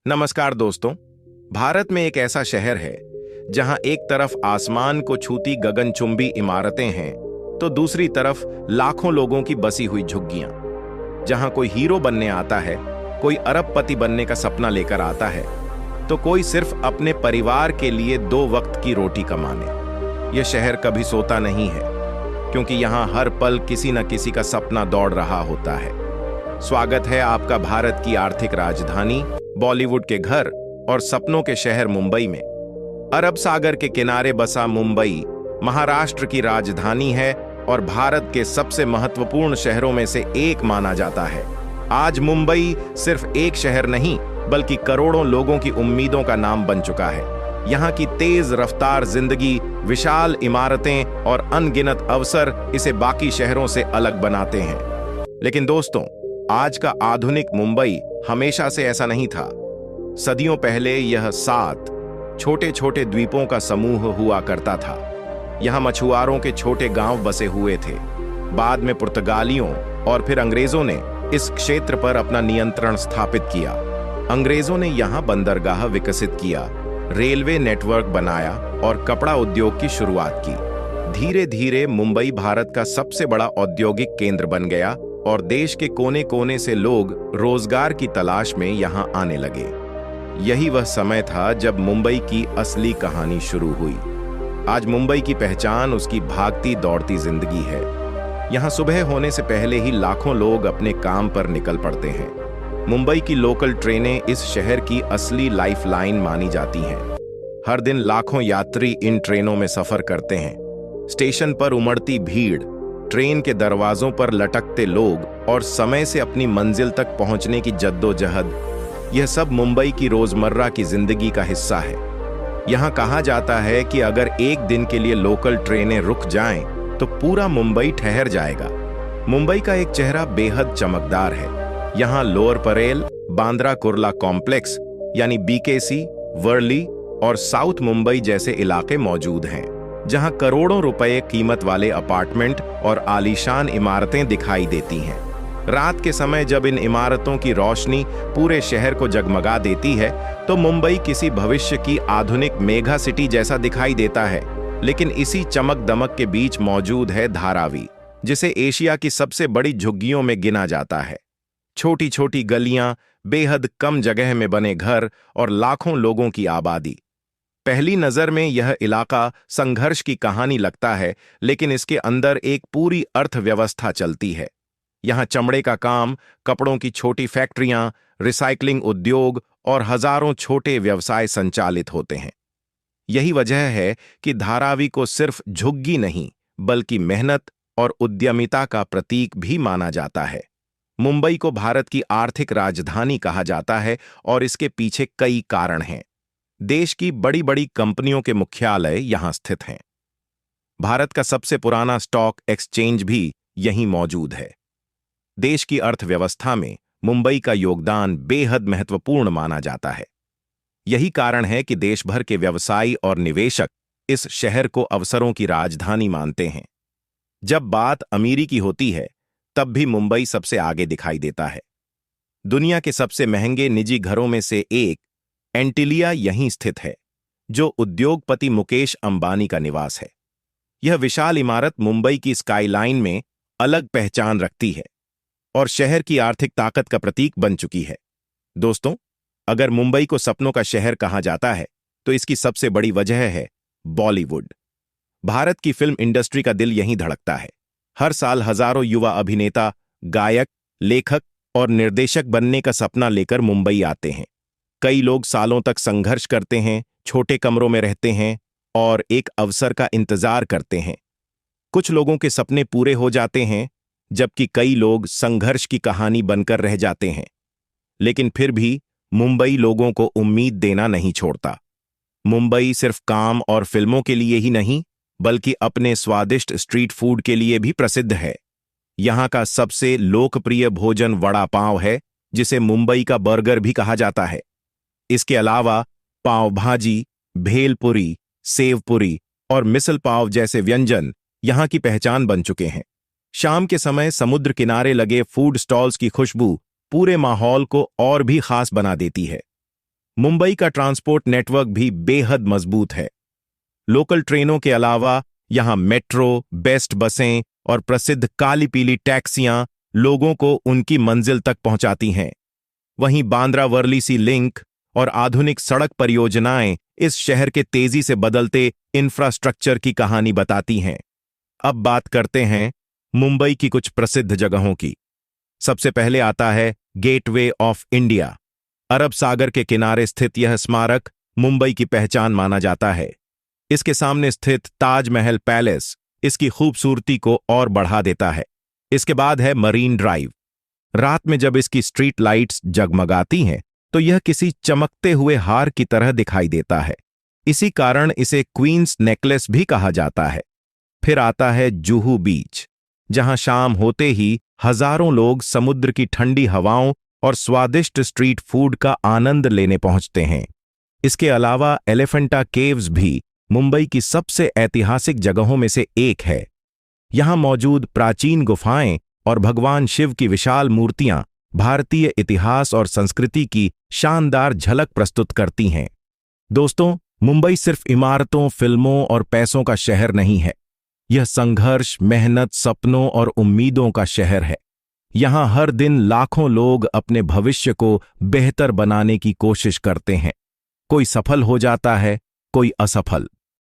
नमस्कार दोस्तों। भारत में एक ऐसा शहर है जहां एक तरफ आसमान को छूती गगनचुंबी इमारतें हैं तो दूसरी तरफ लाखों लोगों की बसी हुई झुग्गियां। जहां कोई हीरो बनने आता है, कोई अरबपति बनने का सपना लेकर आता है, तो कोई सिर्फ अपने परिवार के लिए 2 वक्त की रोटी कमाने। यह शहर कभी सोता नहीं है, क्योंकि यहां हर पल किसी न किसी का सपना दौड़ रहा होता है। स्वागत है आपका भारत की आर्थिक राजधानी, बॉलीवुड के घर और सपनों के शहर मुंबई में। अरब सागर के किनारे बसा मुंबई महाराष्ट्र की राजधानी है और भारत के सबसे महत्वपूर्ण शहरों में से एक माना जाता है। आज मुंबई सिर्फ एक शहर नहीं, बल्कि करोड़ों लोगों की उम्मीदों का नाम बन चुका है। यहाँ की तेज रफ्तार जिंदगी, विशाल इमारतें और अनगिनत अवसर इसे बाकी शहरों से अलग बनाते हैं। लेकिन दोस्तों, आज का आधुनिक मुंबई हमेशा से ऐसा नहीं था। सदियों पहले यह 7 छोटे छोटे द्वीपों का समूह हुआ करता था। यहाँ मछुआरों के छोटे गांव बसे हुए थे। बाद में पुर्तगालियों और फिर अंग्रेजों ने इस क्षेत्र पर अपना नियंत्रण स्थापित किया। अंग्रेजों ने यहाँ बंदरगाह विकसित किया, रेलवे नेटवर्क बनाया और कपड़ा उद्योग की शुरुआत की। धीरे धीरे मुंबई भारत का सबसे बड़ा औद्योगिक केंद्र बन गया और देश के कोने कोने से लोग रोजगार की तलाश में यहां आने लगे। यही वह समय था जब मुंबई की असली कहानी शुरू हुई। आज मुंबई की पहचान उसकी भागती दौड़ती जिंदगी है। यहां सुबह होने से पहले ही लाखों लोग अपने काम पर निकल पड़ते हैं। मुंबई की लोकल ट्रेनें इस शहर की असली लाइफलाइन मानी जाती हैं। हर दिन लाखों यात्री इन ट्रेनों में सफर करते हैं। स्टेशन पर उमड़ती भीड़, ट्रेन के दरवाजों पर लटकते लोग और समय से अपनी मंजिल तक पहुंचने की जद्दोजहद, यह सब मुंबई की रोजमर्रा की जिंदगी का हिस्सा है। यहां कहा जाता है कि अगर एक दिन के लिए लोकल ट्रेनें रुक जाएं, तो पूरा मुंबई ठहर जाएगा। मुंबई का एक चेहरा बेहद चमकदार है। यहां लोअर परेल, बांद्रा कुर्ला कॉम्प्लेक्स यानी बीकेसी, वर्ली और साउथ मुंबई जैसे इलाके मौजूद हैं, जहां करोड़ों रुपए कीमत वाले अपार्टमेंट और आलीशान इमारतें दिखाई देती हैं। रात के समय जब इन इमारतों की रोशनी पूरे शहर को जगमगा देती है, तो मुंबई किसी भविष्य की आधुनिक मेगा सिटी जैसा दिखाई देता है। लेकिन इसी चमक दमक के बीच मौजूद है धारावी, जिसे एशिया की सबसे बड़ी झुग्गियों में गिना जाता है। छोटी छोटी गलियां, बेहद कम जगह में बने घर और लाखों लोगों की आबादी। पहली नजर में यह इलाका संघर्ष की कहानी लगता है, लेकिन इसके अंदर एक पूरी अर्थव्यवस्था चलती है। यहाँ चमड़े का काम, कपड़ों की छोटी फैक्ट्रियां, रिसाइकलिंग उद्योग और हजारों छोटे व्यवसाय संचालित होते हैं। यही वजह है कि धारावी को सिर्फ झुग्गी नहीं, बल्कि मेहनत और उद्यमिता का प्रतीक भी माना जाता है। मुंबई को भारत की आर्थिक राजधानी कहा जाता है और इसके पीछे कई कारण हैं। देश की बड़ी बड़ी कंपनियों के मुख्यालय यहां स्थित हैं। भारत का सबसे पुराना स्टॉक एक्सचेंज भी यहीं मौजूद है। देश की अर्थव्यवस्था में मुंबई का योगदान बेहद महत्वपूर्ण माना जाता है। यही कारण है कि देश भर के व्यवसायी और निवेशक इस शहर को अवसरों की राजधानी मानते हैं। जब बात अमीरी की होती है, तब भी मुंबई सबसे आगे दिखाई देता है। दुनिया के सबसे महंगे निजी घरों में से एक एंटिलिया यहीं स्थित है, जो उद्योगपति मुकेश अंबानी का निवास है। यह विशाल इमारत मुंबई की स्काईलाइन में अलग पहचान रखती है और शहर की आर्थिक ताकत का प्रतीक बन चुकी है। दोस्तों, अगर मुंबई को सपनों का शहर कहा जाता है, तो इसकी सबसे बड़ी वजह है बॉलीवुड। भारत की फिल्म इंडस्ट्री का दिल यहीं धड़कता है। हर साल हजारों युवा अभिनेता, गायक, लेखक और निर्देशक बनने का सपना लेकर मुंबई आते हैं। कई लोग सालों तक संघर्ष करते हैं, छोटे कमरों में रहते हैं और एक अवसर का इंतजार करते हैं। कुछ लोगों के सपने पूरे हो जाते हैं, जबकि कई लोग संघर्ष की कहानी बनकर रह जाते हैं। लेकिन फिर भी मुंबई लोगों को उम्मीद देना नहीं छोड़ता। मुंबई सिर्फ काम और फिल्मों के लिए ही नहीं, बल्कि अपने स्वादिष्ट स्ट्रीट फूड के लिए भी प्रसिद्ध है। यहाँ का सबसे लोकप्रिय भोजन वड़ा पाव है, जिसे मुंबई का बर्गर भी कहा जाता है। इसके अलावा पाव भाजी, भेलपुरी, सेवपुरी और मिसल पाव जैसे व्यंजन यहाँ की पहचान बन चुके हैं। शाम के समय समुद्र किनारे लगे फूड स्टॉल्स की खुशबू पूरे माहौल को और भी खास बना देती है। मुंबई का ट्रांसपोर्ट नेटवर्क भी बेहद मजबूत है। लोकल ट्रेनों के अलावा यहां मेट्रो, बेस्ट बसें और प्रसिद्ध काली पीली टैक्सियां लोगों को उनकी मंजिल तक पहुंचाती हैं। वहीं बांद्रा वर्ली सी लिंक और आधुनिक सड़क परियोजनाएं इस शहर के तेजी से बदलते इंफ्रास्ट्रक्चर की कहानी बताती हैं। अब बात करते हैं मुंबई की कुछ प्रसिद्ध जगहों की। सबसे पहले आता है गेटवे ऑफ इंडिया। अरब सागर के किनारे स्थित यह स्मारक मुंबई की पहचान माना जाता है। इसके सामने स्थित ताजमहल पैलेस इसकी खूबसूरती को और बढ़ा देता है। इसके बाद है मरीन ड्राइव। रात में जब इसकी स्ट्रीट लाइट्स जगमगाती हैं तो यह किसी चमकते हुए हार की तरह दिखाई देता है। इसी कारण इसे क्वींस नेकलेस भी कहा जाता है। फिर आता है जुहू बीच, जहां शाम होते ही हजारों लोग समुद्र की ठंडी हवाओं और स्वादिष्ट स्ट्रीट फूड का आनंद लेने पहुंचते हैं। इसके अलावा एलिफेंटा केव्स भी मुंबई की सबसे ऐतिहासिक जगहों में से एक है। यहां मौजूद प्राचीन गुफाएं और भगवान शिव की विशाल मूर्तियां भारतीय इतिहास और संस्कृति की शानदार झलक प्रस्तुत करती हैं। दोस्तों, मुंबई सिर्फ इमारतों, फिल्मों और पैसों का शहर नहीं है। यह संघर्ष, मेहनत, सपनों और उम्मीदों का शहर है। यहां हर दिन लाखों लोग अपने भविष्य को बेहतर बनाने की कोशिश करते हैं। कोई सफल हो जाता है, कोई असफल,